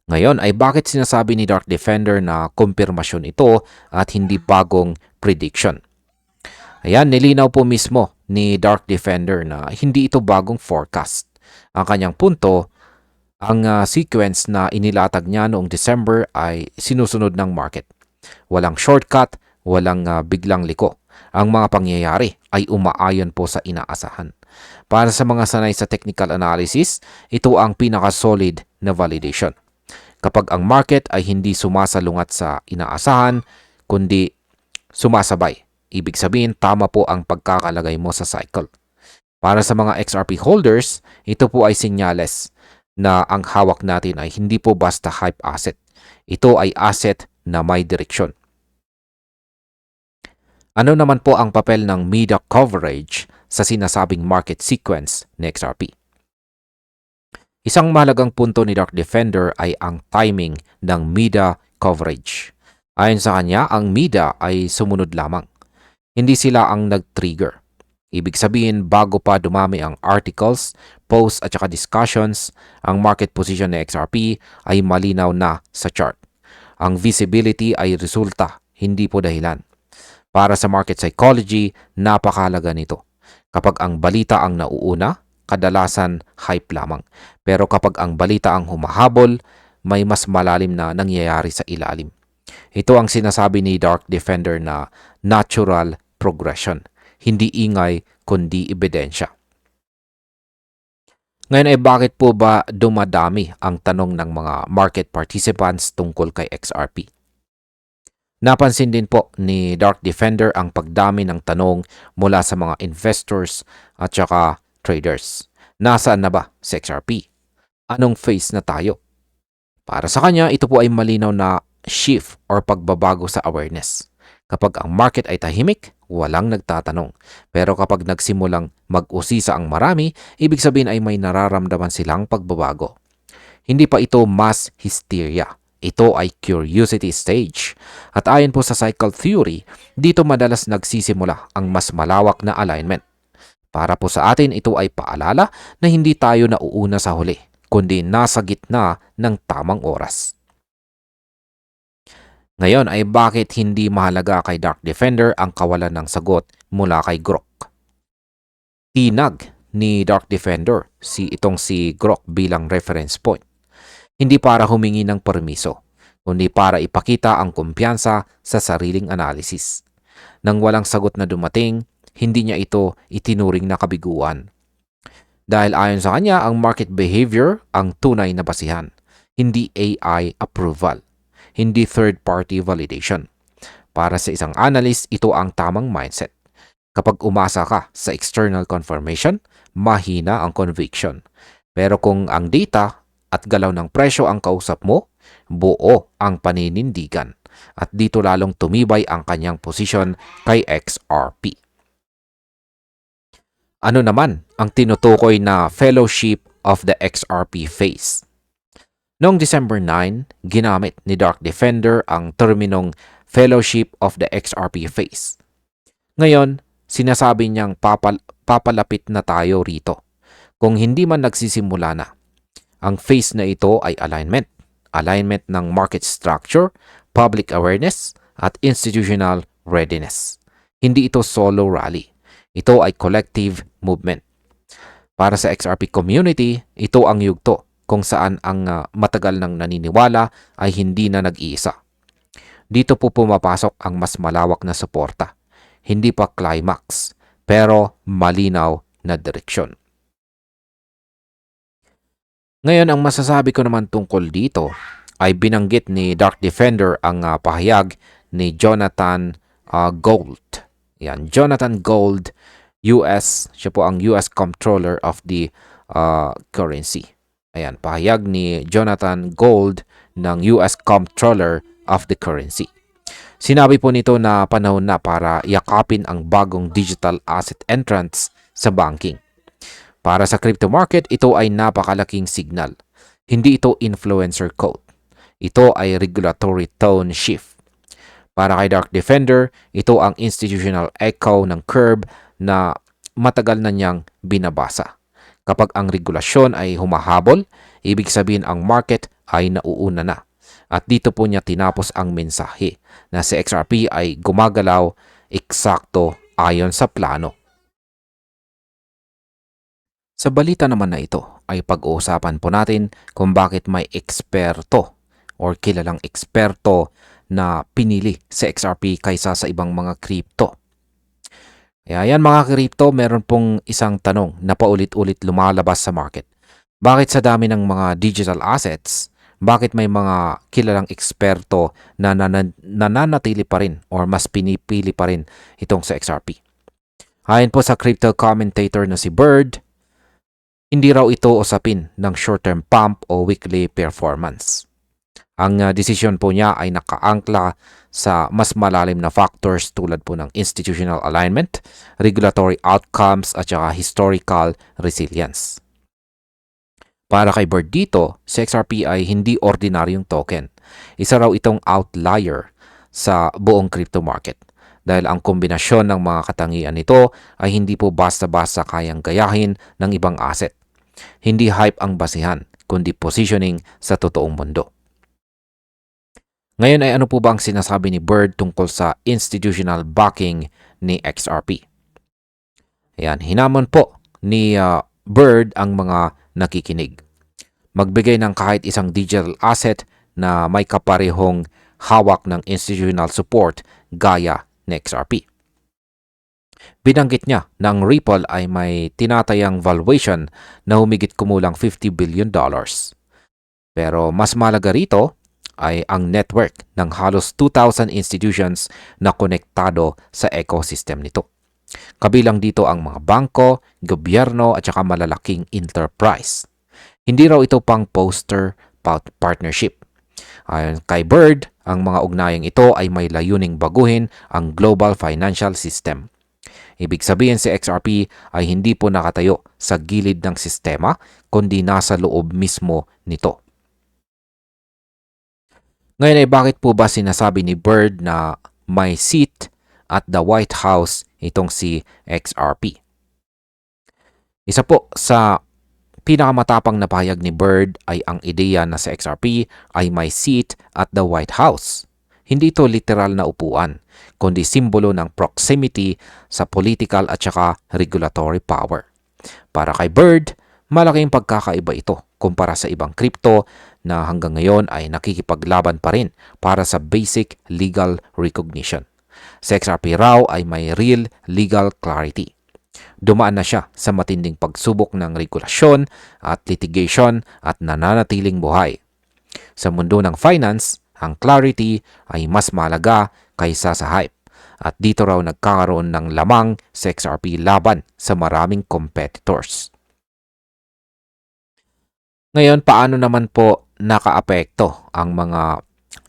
Ngayon ay bakit sinasabi ni Dark Defender na kumpirmasyon ito at hindi bagong prediction? Ayan, nilinaw po mismo ni Dark Defender na hindi ito bagong forecast. Ang kanyang punto, ang sequence na inilatag niya noong December ay sinusunod ng market. Walang shortcut, walang biglang liko. Ang mga pangyayari ay umaayon po sa inaasahan. Para sa mga sanay sa technical analysis, ito ang pinaka-solid na validation. Kapag ang market ay hindi sumasalungat sa inaasahan, kundi sumasabay, ibig sabihin tama po ang pagkakalagay mo sa cycle. Para sa mga XRP holders, ito po ay senyales na ang hawak natin ay hindi po basta hype asset. Ito ay asset na may direksyon. Ano naman po ang papel ng media coverage sa sinasabing market sequence ni XRP? Isang mahalagang punto ni Dark Defender ay ang timing ng media coverage. Ayon sa kanya, ang media ay sumunod lamang. Hindi sila ang nag-trigger. Ibig sabihin, bago pa dumami ang articles, posts at saka discussions, ang market position ni XRP ay malinaw na sa chart. Ang visibility ay resulta, hindi po dahilan. Para sa market psychology, napakahalaga nito. Kapag ang balita ang nauuna, kadalasan hype lamang. Pero kapag ang balita ang humahabol, may mas malalim na nangyayari sa ilalim. Ito ang sinasabi ni Dark Defender na natural progression. Hindi ingay, kundi ebidensya. Ngayon ay bakit po ba dumadami ang tanong ng mga market participants tungkol kay XRP? Napansin din po ni Dark Defender ang pagdami ng tanong mula sa mga investors at saka traders. Nasaan na ba si XRP? Anong phase na tayo? Para sa kanya, ito po ay malinaw na shift or pagbabago sa awareness. Kapag ang market ay tahimik, walang nagtatanong. Pero kapag nagsimulang mag-usisa ang marami, ibig sabihin ay may nararamdaman silang pagbabago. Hindi pa ito mass hysteria. Ito ay curiosity stage. At ayon po sa cycle theory, dito madalas nagsisimula ang mas malawak na alignment. Para po sa atin, ito ay paalala na hindi tayo nauuna sa huli, kundi nasa gitna ng tamang oras. Ngayon ay bakit hindi mahalaga kay Dark Defender ang kawalan ng sagot mula kay Grok? Tinag ni Dark Defender si Grok bilang reference point. Hindi para humingi ng permiso, kundi para ipakita ang kumpiyansa sa sariling analysis. Nang walang sagot na dumating, hindi niya ito itinuring na kabiguan. Dahil ayon sa kanya, ang market behavior ang tunay na basihan, hindi AI approval, hindi third-party validation. Para sa isang analyst, ito ang tamang mindset. Kapag umasa ka sa external confirmation, mahina ang conviction. Pero kung ang data at galaw ng presyo ang kausap mo, buo ang paninindigan. At dito lalong tumibay ang kanyang posisyon kay XRP. Ano naman ang tinutukoy na Fellowship of the XRP Phase? Noong December 9, ginamit ni Dark Defender ang terminong Fellowship of the XRP Phase. Ngayon, sinasabi niyang papalapit na tayo rito. Kung hindi man nagsisimula na. Ang phase na ito ay alignment. Alignment ng market structure, public awareness, at institutional readiness. Hindi ito solo rally. Ito ay collective movement. Para sa XRP community, ito ang yugto kung saan ang matagal nang naniniwala ay hindi na nag-iisa. Dito po pumapasok ang mas malawak na suporta. Hindi pa climax, pero malinaw na direksyon. Ngayon, ang masasabi ko naman tungkol dito ay binanggit ni Dark Defender ang pahayag ni Jonathan Gold. Yan, Jonathan Gold, siya po ang US Comptroller of the Currency. Ayan, pahayag ni Jonathan Gold ng US Comptroller of the Currency. Sinabi po nito na panahon na para yakapin ang bagong digital asset entrants sa banking. Para sa crypto market, ito ay napakalaking signal. Hindi ito influencer quote. Ito ay regulatory tone shift. Para kay Dark Defender, ito ang institutional echo ng curve na matagal na niyang binabasa. Kapag ang regulasyon ay humahabol, ibig sabihin ang market ay nauuna na. At dito po niya tinapos ang mensahe na si XRP ay gumagalaw eksakto ayon sa plano. Sa balita naman na ito ay pag-uusapan po natin kung bakit may eksperto or kilalang eksperto na pinili sa XRP kaysa sa ibang mga crypto. Kaya yan mga crypto, meron pong isang tanong na paulit-ulit lumalabas sa market. Bakit sa dami ng mga digital assets, bakit may mga kilalang eksperto na nananatili pa rin or mas pinipili pa rin itong sa XRP? Ayon po sa crypto commentator na si Bird, hindi raw ito usapin ng short-term pump o weekly performance. Ang desisyon po niya ay nakaangkla sa mas malalim na factors tulad po ng institutional alignment, regulatory outcomes at saka historical resilience. Para kay Bird dito, si XRP ay hindi ordinaryong token. Isa raw itong outlier sa buong crypto market dahil ang kombinasyon ng mga katangian nito ay hindi po basta-basta kayang gayahin ng ibang asset. Hindi hype ang basihan, kundi positioning sa totoong mundo. Ngayon ay ano po ba ang sinasabi ni Bird tungkol sa institutional backing ni XRP? Ayan, hinamon po ni Bird ang mga nakikinig. Magbigay ng kahit isang digital asset na may kaparehong hawak ng institutional support gaya ni XRP. Binanggit niya na ang Ripple ay may tinatayang valuation na humigit kumulang $50 billion. Pero mas malaga rito ay ang network ng halos 2,000 institutions na konektado sa ecosystem nito. Kabilang dito ang mga bangko, gobyerno at saka malalaking enterprise. Hindi raw ito pang poster partnership. Ayon kay Bird, ang mga ugnayang ito ay may layuning baguhin ang global financial system. Ibig sabihin si XRP ay hindi po nakatayo sa gilid ng sistema, kundi nasa loob mismo nito. Ngayon ay bakit po ba sinasabi ni Bird na may seat at the White House itong si XRP? Isa po sa pinakamatapang na pahayag ni Bird ay ang ideya na sa XRP ay may seat at the White House. Hindi ito literal na upuan, kundi simbolo ng proximity sa political at saka regulatory power. Para kay Bird, malaking pagkakaiba ito kumpara sa ibang crypto na hanggang ngayon ay nakikipaglaban pa rin para sa basic legal recognition. Sa XRP raw ay may real legal clarity. Dumaan na siya sa matinding pagsubok ng regulasyon at litigation at nananatiling buhay. Sa mundo ng finance, ang clarity ay mas mahalaga kaysa sa hype. At dito raw nagkakaroon ng lamang sa XRP laban sa maraming competitors. Ngayon, paano naman po nakaapekto ang mga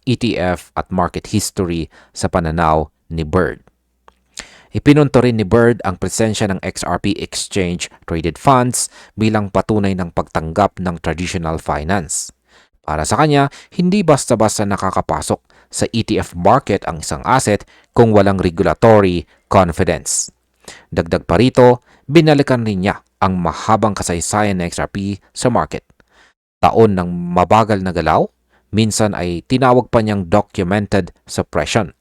ETF at market history sa pananaw ni Bird? Ipinunto rin ni Bird ang presensya ng XRP Exchange Traded Funds bilang patunay ng pagtanggap ng traditional finance. Para sa kanya, hindi basta-basta nakakapasok sa ETF market ang isang asset kung walang regulatory confidence. Dagdag pa rito, binalikan rin niya ang mahabang kasaysayan ng XRP sa market. Taon ng mabagal na galaw, minsan ay tinawag pa niyang documented suppression.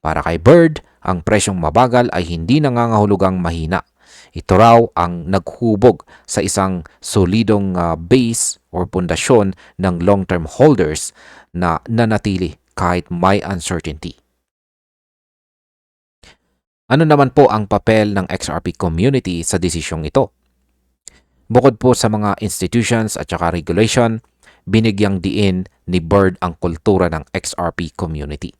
Para kay Bird, ang presyong mabagal ay hindi nangangahulugang mahina. Ito raw ang naghubog sa isang solidong base or pundasyon ng long-term holders na nanatili kahit may uncertainty. Ano naman po ang papel ng XRP community sa desisyong ito? Bukod po sa mga institutions at saka regulation, binigyang diin ni Bird ang kultura ng XRP community.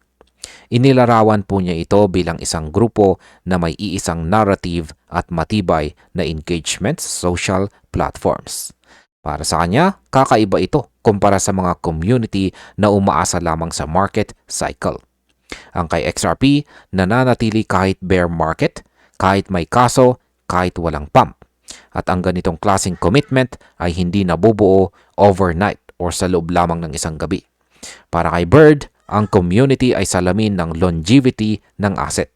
Inilarawan po niya ito bilang isang grupo na may iisang narrative at matibay na engagement sa social platforms. Para sa kanya, kakaiba ito kumpara sa mga community na umaasa lamang sa market cycle. Ang kay XRP, nananatili kahit bear market, kahit may kaso, kahit walang pump. At ang ganitong klaseng commitment ay hindi nabubuo overnight or sa loob lamang ng isang gabi. Para kay Bird, ang community ay salamin ng longevity ng asset.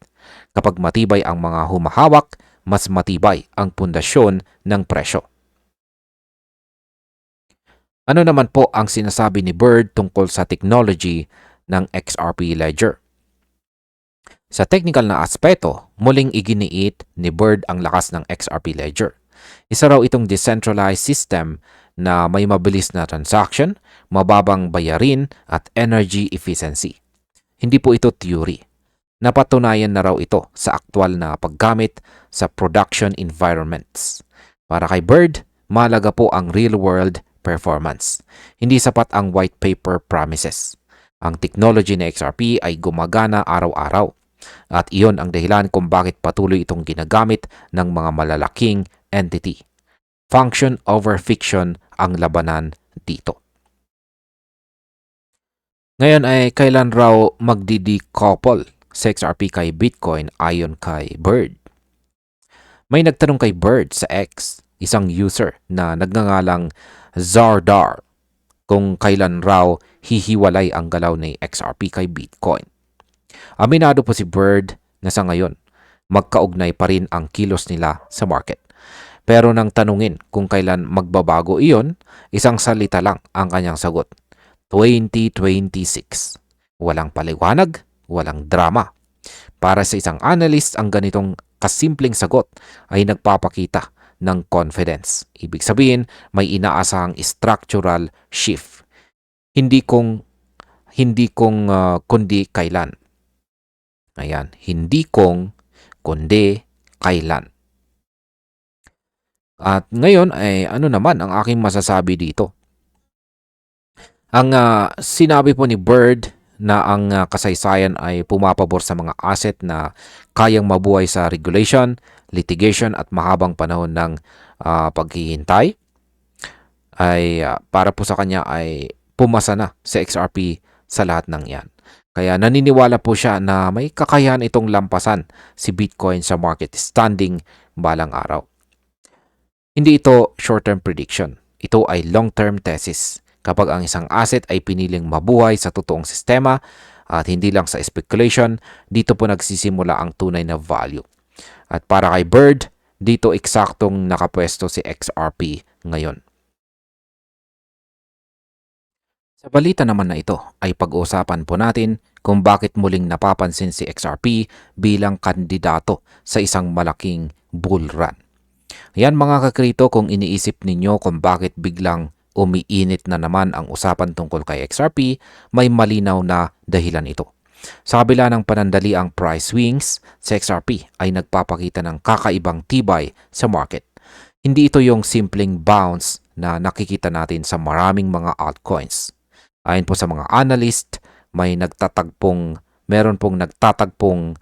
Kapag matibay ang mga humahawak, mas matibay ang pundasyon ng presyo. Ano naman po ang sinasabi ni Bird tungkol sa technology ng XRP Ledger? Sa technical na aspeto, muling iginiit ni Bird ang lakas ng XRP Ledger. Isa raw itong decentralized system na may mabilis na transaction, mababang bayarin at energy efficiency. Hindi po ito theory. Napatunayan na raw ito sa aktwal na paggamit sa production environments. Para kay Bird, mahalaga po ang real-world performance. Hindi sapat ang white paper promises. Ang technology ng XRP ay gumagana araw-araw. At iyon ang dahilan kung bakit patuloy itong ginagamit ng mga malalaking entity. Function over fiction ang labanan dito. Ngayon ay kailan raw magdi-decouple sa XRP kay Bitcoin ayon kay Bird? May nagtanong kay Bird sa X, isang user na nagngangalang Zardar, kung kailan raw hihiwalay ang galaw ni XRP kay Bitcoin. Aminado po si Bird na sa ngayon, magkaugnay pa rin ang kilos nila sa market. Pero nang tanungin kung kailan magbabago iyon, isang salita lang ang kanyang sagot. 2026. Walang paliwanag, walang drama. Para sa isang analyst, ang ganitong kasimpleng sagot ay nagpapakita ng confidence. Ibig sabihin, may inaasahang structural shift. Hindi kung kundi kailan. Ayan, hindi kung kundi kailan. At ngayon ay ano naman ang aking masasabi dito? Ang sinabi po ni Bird na ang kasaysayan ay pumapabor sa mga asset na kayang mabuhay sa regulation, litigation at mahabang panahon ng paghihintay ay para po sa kanya ay pumasa na sa XRP sa lahat ng yan. Kaya naniniwala po siya na may kakayahan itong lampasan si Bitcoin sa market standing balang araw. Hindi ito short-term prediction. Ito ay long-term thesis. Kapag ang isang asset ay piniling mabuhay sa totoong sistema at hindi lang sa speculation, dito po nagsisimula ang tunay na value. At para kay Bird, dito eksaktong nakapwesto si XRP ngayon. Sa balita naman na ito ay pag-uusapan po natin kung bakit muling napapansin si XRP bilang kandidato sa isang malaking bull run. Yan mga kakrito, kung iniisip ninyo kung bakit biglang umiinit na naman ang usapan tungkol kay XRP, may malinaw na dahilan ito. Sa kabila ng panandaliang price swings, sa XRP ay nagpapakita ng kakaibang tibay sa market. Hindi ito yung simpleng bounce na nakikita natin sa maraming mga altcoins. Ayon po sa mga analyst, meron pong nagtatagpong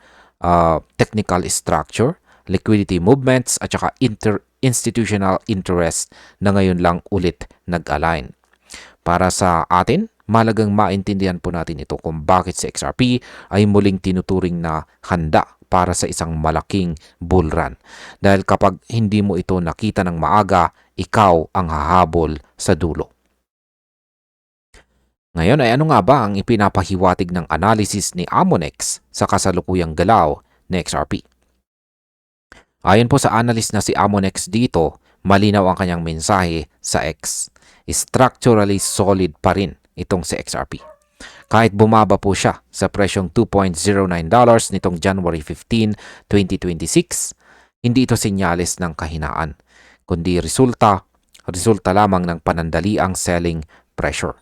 technical structure, liquidity movements at saka institutional interest na ngayon lang ulit nag-align. Para sa atin, malagang maintindihan po natin ito kung bakit si XRP ay muling tinuturing na handa para sa isang malaking bull run. Dahil kapag hindi mo ito nakita ng maaga, ikaw ang hahabol sa dulo. Ngayon ay ano nga ba ang ipinapahiwatig ng analysis ni Amonex sa kasalukuyang galaw ni XRP? Ayon po sa analyst na si Amonex dito, malinaw ang kanyang mensahe sa X. Structurally solid pa rin itong si XRP. Kahit bumaba po siya sa presyong $2.09 nitong January 15, 2026, hindi ito senyales ng kahinaan, kundi resulta lamang ng panandaliang selling pressure.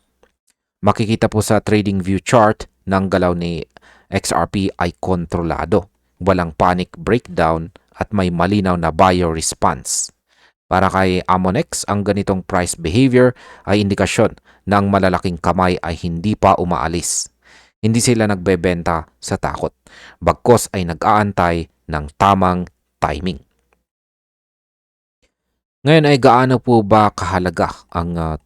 Makikita po sa TradingView chart ng galaw ni XRP ay kontrolado, walang panic breakdown at may malinaw na buyer response. Para kay Amonex, ang ganitong price behavior ay indikasyon na ang malalaking kamay ay hindi pa umaalis. Hindi sila nagbebenta sa takot, bagkos ay nag-aantay ng tamang timing. Ngayon ay gaano po ba kahalaga ang $2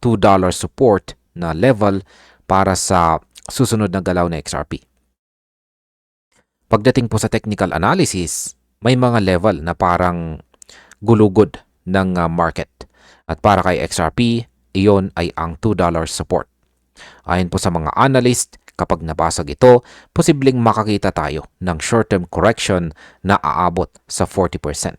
support na level para sa susunod na galaw na XRP? Pagdating po sa technical analysis, may mga level na parang gulugod ng market. At para kay XRP, iyon ay ang $2 support. Ayon po sa mga analyst, kapag nabasag ito, posibleng makakita tayo ng short-term correction na aabot sa 40%.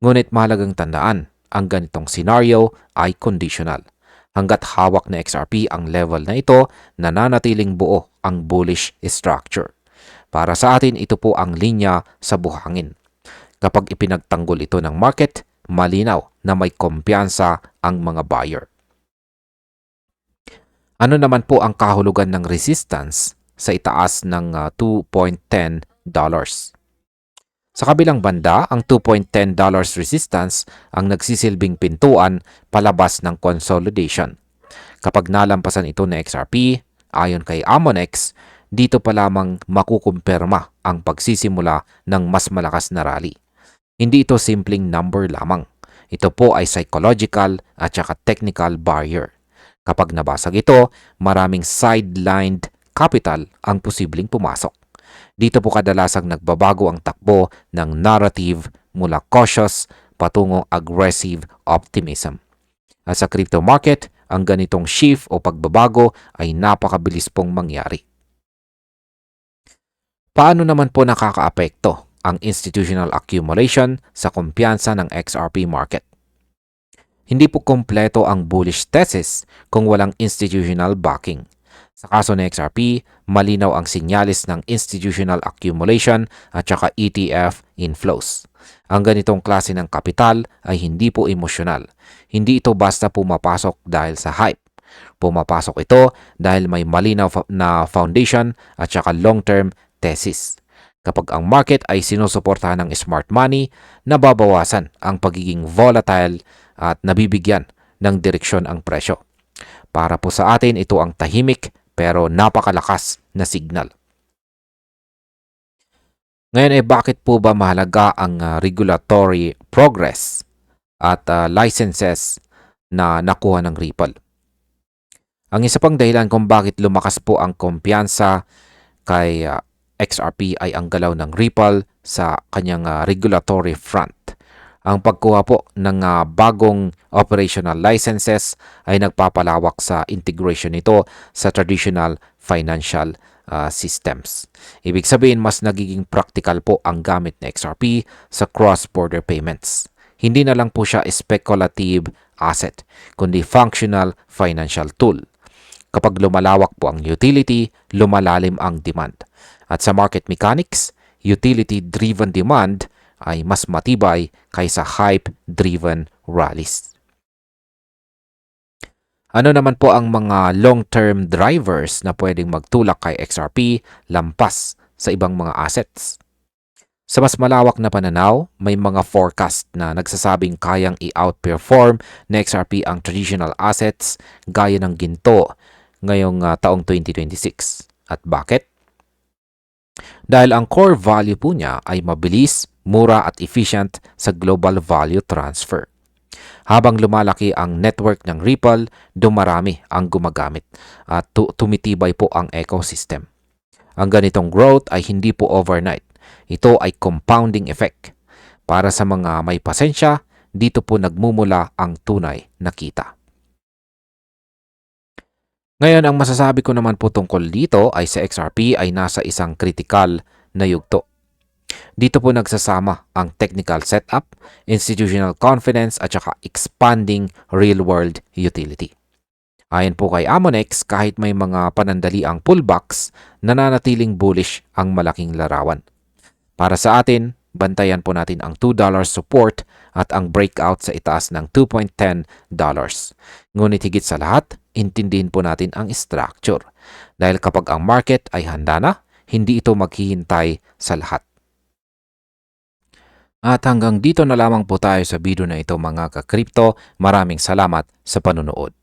Ngunit mahalagang tandaan, ang ganitong scenario ay conditional. Hanggat hawak na XRP ang level na ito, nananatiling buo ang bullish structure. Para sa atin, ito po ang linya sa buhangin. Kapag ipinagtanggol ito ng market, malinaw na may kumpiyansa ang mga buyer. Ano naman po ang kahulugan ng resistance sa itaas ng $2.10? Sa kabilang banda, ang $2.10 resistance ang nagsisilbing pintuan palabas ng consolidation. Kapag nalampasan ito ng XRP, ayon kay Amonex, dito pa lamang makukumpirma ang pagsisimula ng mas malakas na rally. Hindi ito simpleng number lamang. Ito po ay psychological at saka technical barrier. Kapag nabasag ito, maraming sidelined capital ang posibleng pumasok. Dito po kadalasang nagbabago ang takbo ng narrative mula cautious patungong aggressive optimism. At sa crypto market, ang ganitong shift o pagbabago ay napakabilis pong mangyari. Paano naman po nakakaapekto ang institutional accumulation sa kumpiyansa ng XRP market? Hindi po kompleto ang bullish thesis kung walang institutional backing. Sa kaso ng XRP, malinaw ang sinyalis ng institutional accumulation at saka ETF inflows. Ang ganitong klase ng kapital ay hindi po emosyonal. Hindi ito basta pumapasok dahil sa hype. Pumapasok ito dahil may malinaw na foundation at saka long-term thesis. Kapag ang market ay sinusuportahan ng smart money, nababawasan ang pagiging volatile at nabibigyan ng direksyon ang presyo. Para po sa atin, ito ang tahimik pero napakalakas na signal. Ngayon ay bakit po ba mahalaga ang regulatory progress at licenses na nakuha ng Ripple? Ang isa pang dahilan kung bakit lumakas po ang kumpiyansa kay XRP ay ang galaw ng Ripple sa kanyang regulatory front. Ang pagkuha po ng bagong operational licenses ay nagpapalawak sa integration nito sa traditional financial systems. Ibig sabihin, mas nagiging practical po ang gamit ng XRP sa cross-border payments. Hindi na lang po siya speculative asset, kundi functional financial tool. Kapag lumalawak po ang utility, lumalalim ang demand. At sa market mechanics, utility-driven demand ay mas matibay kaysa hype-driven rallies. Ano naman po ang mga long-term drivers na pwedeng magtulak kay XRP lampas sa ibang mga assets? Sa mas malawak na pananaw, may mga forecast na nagsasabing kayang i-outperform ng XRP ang traditional assets gaya ng ginto ngayong taong 2026. At bakit? Dahil ang core value po niya ay mabilis, mura at efficient sa global value transfer. Habang lumalaki ang network ng Ripple, dumarami ang gumagamit at tumitibay po ang ecosystem. Ang ganitong growth ay hindi po overnight. Ito ay compounding effect. Para sa mga may pasensya, dito po nagmumula ang tunay na kita. Ngayon, ang masasabi ko naman po tungkol dito ay sa XRP ay nasa isang critical na yugto. Dito po nagsasama ang technical setup, institutional confidence at saka expanding real-world utility. Ayon po kay Amonex, kahit may mga panandaliang pullbacks, nananatiling bullish ang malaking larawan. Para sa atin, bantayan po natin ang $2 support at ang breakout sa itaas ng $2.10. Ngunit higit sa lahat, intindihin po natin ang structure. Dahil kapag ang market ay handa na, hindi ito maghihintay sa lahat. At hanggang dito na lamang po tayo sa video na ito mga ka-crypto. Maraming salamat sa panunood.